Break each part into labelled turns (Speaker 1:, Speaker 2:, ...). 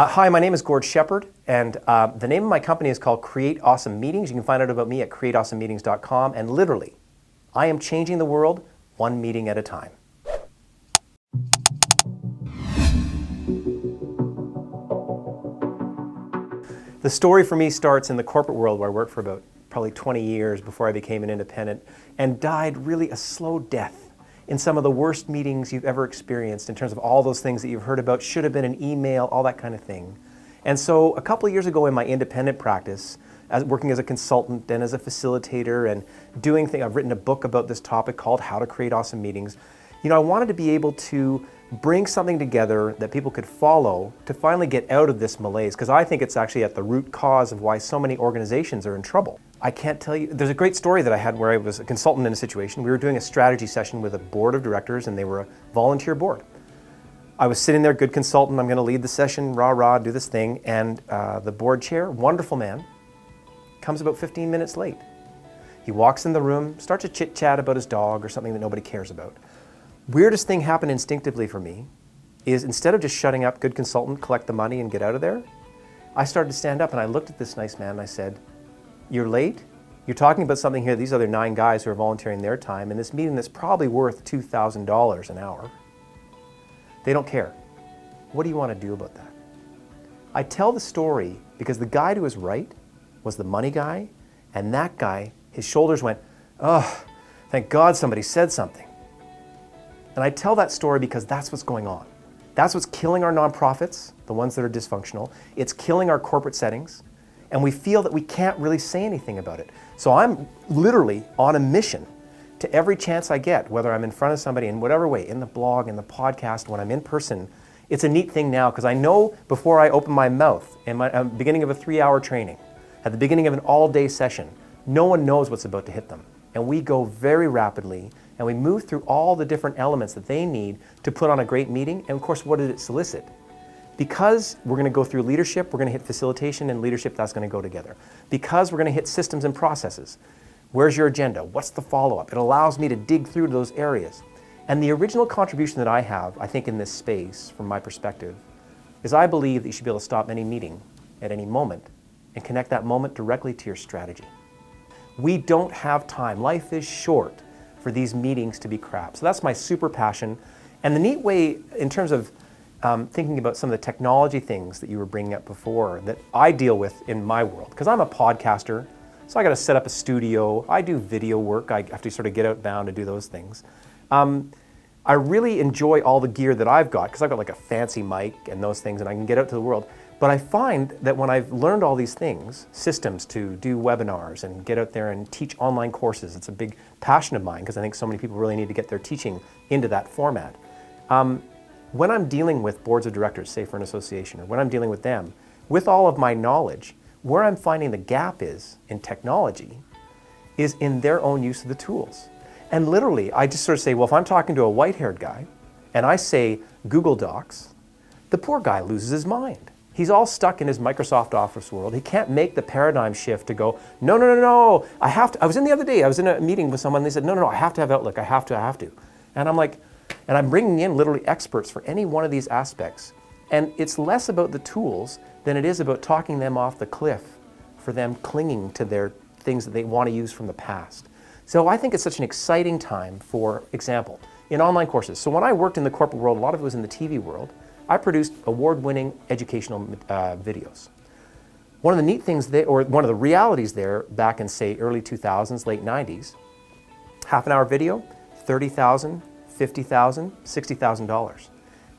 Speaker 1: Hi, my name is Gord Sheppard, and the name of my company is called Create Awesome Meetings. You can find out about me at createawesomemeetings.com, and literally, I am changing the world one meeting at a time. The story for me starts in the corporate world, where I worked for about probably 20 years before I became an independent, and died really a slow death in some of the worst meetings you've ever experienced in terms of all those things that you've heard about, should have been an email, all that kind of thing. And so a couple of years ago in my independent practice, working as a consultant and as a facilitator and doing things, I've written a book about this topic called How to Create Awesome Meetings. I wanted to be able to bring something together that people could follow to finally get out of this malaise, because I think it's actually at the root cause of why so many organizations are in trouble. I can't tell you, there's a great story that I had where I was a consultant in a situation. We were doing a strategy session with a board of directors, and they were a volunteer board. I was sitting there, good consultant, I'm going to lead the session, rah, do this thing, and the board chair, wonderful man, comes about 15 minutes late. He walks in the room, starts to chit-chat about his dog or something that nobody cares about. Weirdest thing happened instinctively for me is, instead of just shutting up, good consultant, collect the money and get out of there, I started to stand up and I looked at this nice man and I said, "You're late? You're talking about something here, these other 9 guys who are volunteering their time in this meeting that's probably worth $2,000 an hour. They don't care. What do you want to do about that?" I tell the story because the guy who was right was the money guy, and that guy, his shoulders went, "Oh, thank God somebody said something." And I tell that story because that's what's going on. That's what's killing our nonprofits, the ones that are dysfunctional. It's killing our corporate settings, and we feel that we can't really say anything about it. So I'm literally on a mission to every chance I get, whether I'm in front of somebody in whatever way, in the blog, in the podcast, when I'm in person. It's a neat thing now because I know before I open my mouth in the beginning of a 3-hour training, at the beginning of an all-day session, no one knows what's about to hit them. And we go very rapidly, and we move through all the different elements that they need to put on a great meeting. And of course, what did it solicit? Because we're going to go through leadership, we're going to hit facilitation, and leadership, that's going to go together. Because we're going to hit systems and processes. Where's your agenda? What's the follow-up? It allows me to dig through those areas. And the original contribution that I have, I think, in this space, from my perspective, is I believe that you should be able to stop any meeting at any moment and connect that moment directly to your strategy. We don't have time. Life is short for these meetings to be crap. So that's my super passion. And the neat way, in terms of thinking about some of the technology things that you were bringing up before, that I deal with in my world, because I'm a podcaster, so I got to set up a studio. I do video work. I have to sort of get outbound to do those things. I really enjoy all the gear that I've got, because I've got like a fancy mic and those things, and I can get out to the world. But I find that when I've learned all these things, systems to do webinars and get out there and teach online courses, it's a big passion of mine because I think so many people really need to get their teaching into that format. When I'm dealing with boards of directors, say for an association, or when I'm dealing with them, with all of my knowledge, where I'm finding the gap is in technology is in their own use of the tools. And literally, I just sort of say, well, if I'm talking to a white-haired guy and I say Google Docs, the poor guy loses his mind. He's all stuck in his Microsoft Office world. He can't make the paradigm shift to go, no, I have to. I was in the other day, I was in a meeting with someone, they said, no, I have to have Outlook, I have to. And I'm like, and I'm bringing in literally experts for any one of these aspects. And it's less about the tools than it is about talking them off the cliff for them clinging to their things that they want to use from the past. So I think it's such an exciting time, for example, in online courses. So when I worked in the corporate world, a lot of it was in the TV world. I produced award-winning educational videos. One of the neat things there, or one of the realities there back in, say, early 2000s, late 90s, half-an-hour video, $30,000, $50,000, $60,000.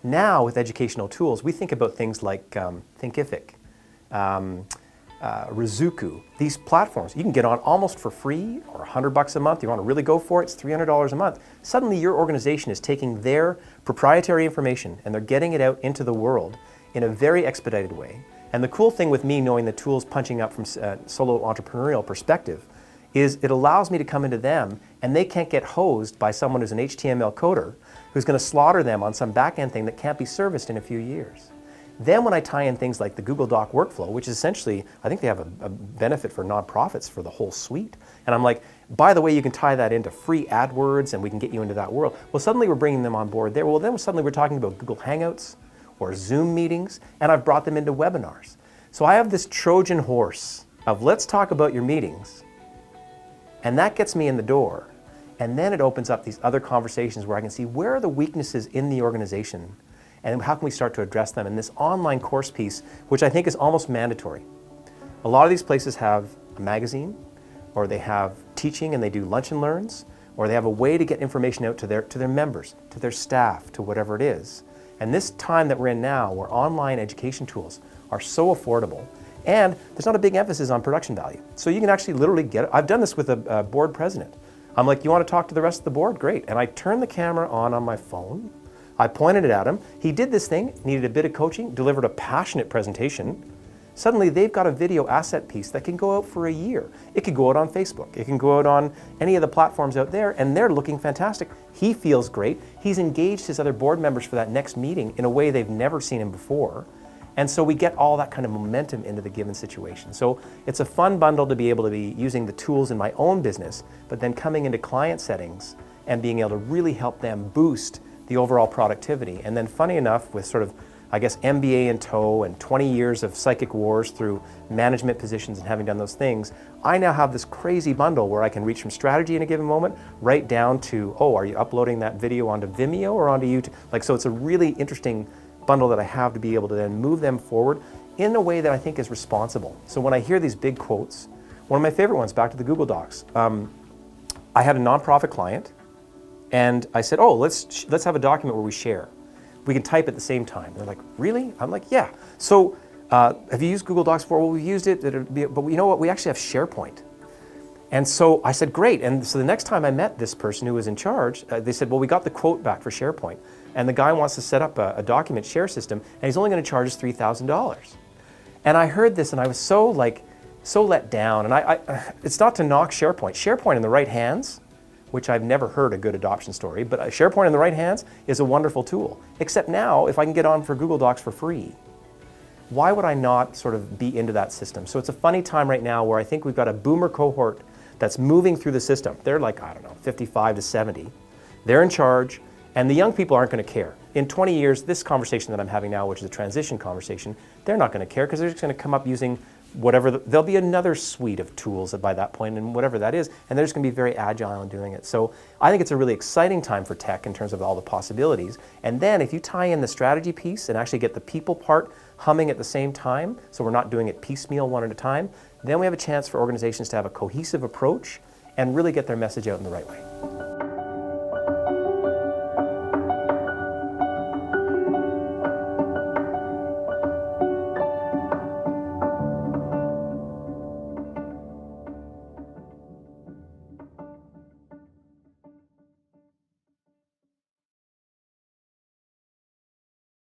Speaker 1: Now, with educational tools, we think about things like Thinkific, Rizuku, these platforms. You can get on almost for free, or $100 a month. You want to really go for it, it's $300 a month. Suddenly your organization is taking their proprietary information and they're getting it out into the world in a very expedited way. And the cool thing with me knowing the tools punching up from a solo entrepreneurial perspective is it allows me to come into them and they can't get hosed by someone who's an HTML coder who's going to slaughter them on some back-end thing that can't be serviced in a few years. Then when I tie in things like the Google Doc workflow, which is essentially, I think they have a benefit for nonprofits for the whole suite. And I'm like, by the way, you can tie that into free AdWords and we can get you into that world. Well, suddenly we're bringing them on board there. Well, then suddenly we're talking about Google Hangouts. or Zoom meetings, and I've brought them into webinars. So I have this Trojan horse of let's talk about your meetings, and that gets me in the door. And then it opens up these other conversations where I can see where are the weaknesses in the organization and how can we start to address them in this online course piece, which I think is almost mandatory. A lot of these places have a magazine, or they have teaching and they do lunch and learns, or they have a way to get information out to their members, to their staff, to whatever it is. And this time that we're in now, where online education tools are so affordable, and there's not a big emphasis on production value. So you can actually literally get it. I've done this with a board president. I'm like, you want to talk to the rest of the board? Great. And I turned the camera on my phone. I pointed it at him. He did this thing, needed a bit of coaching, delivered a passionate presentation. Suddenly they've got a video asset piece that can go out for a year. It could go out on Facebook. It can go out on any of the platforms out there, and they're looking fantastic. He feels great. He's engaged his other board members for that next meeting in a way they've never seen him before. And so we get all that kind of momentum into the given situation. So it's a fun bundle to be able to be using the tools in my own business, but then coming into client settings and being able to really help them boost the overall productivity. And then funny enough, with sort of, I guess, MBA in tow and 20 years of psychic wars through management positions and having done those things, I now have this crazy bundle where I can reach from strategy in a given moment right down to, oh, are you uploading that video onto Vimeo or onto YouTube? Like, so it's a really interesting bundle that I have to be able to then move them forward in a way that I think is responsible. So when I hear these big quotes, one of my favorite ones, back to the Google Docs, I had a nonprofit client, and I said, oh, let's have a document where we share. We can type at the same time. They're like, really? I'm like, yeah. So have you used Google Docs before? Well, we've used it, but you know what? We actually have SharePoint. And so I said, great. And so the next time I met this person who was in charge, they said, well, we got the quote back for SharePoint. And the guy wants to set up a document share system, and he's only going to charge us $3,000. And I heard this, and I was so let down. And it's not to knock SharePoint. SharePoint in the right hands, which I've never heard a good adoption story, but SharePoint in the right hands is a wonderful tool. Except now, if I can get on for Google Docs for free, why would I not sort of be into that system? So it's a funny time right now where I think we've got a boomer cohort that's moving through the system. They're like, I don't know, 55 to 70. They're in charge, and the young people aren't going to care. In 20 years, this conversation that I'm having now, which is a transition conversation, they're not going to care because they're just going to come up using whatever, there'll be another suite of tools by that point, and whatever that is, and they're just going to be very agile in doing it. So I think it's a really exciting time for tech in terms of all the possibilities. And then if you tie in the strategy piece and actually get the people part humming at the same time, so we're not doing it piecemeal one at a time, then we have a chance for organizations to have a cohesive approach and really get their message out in the right way.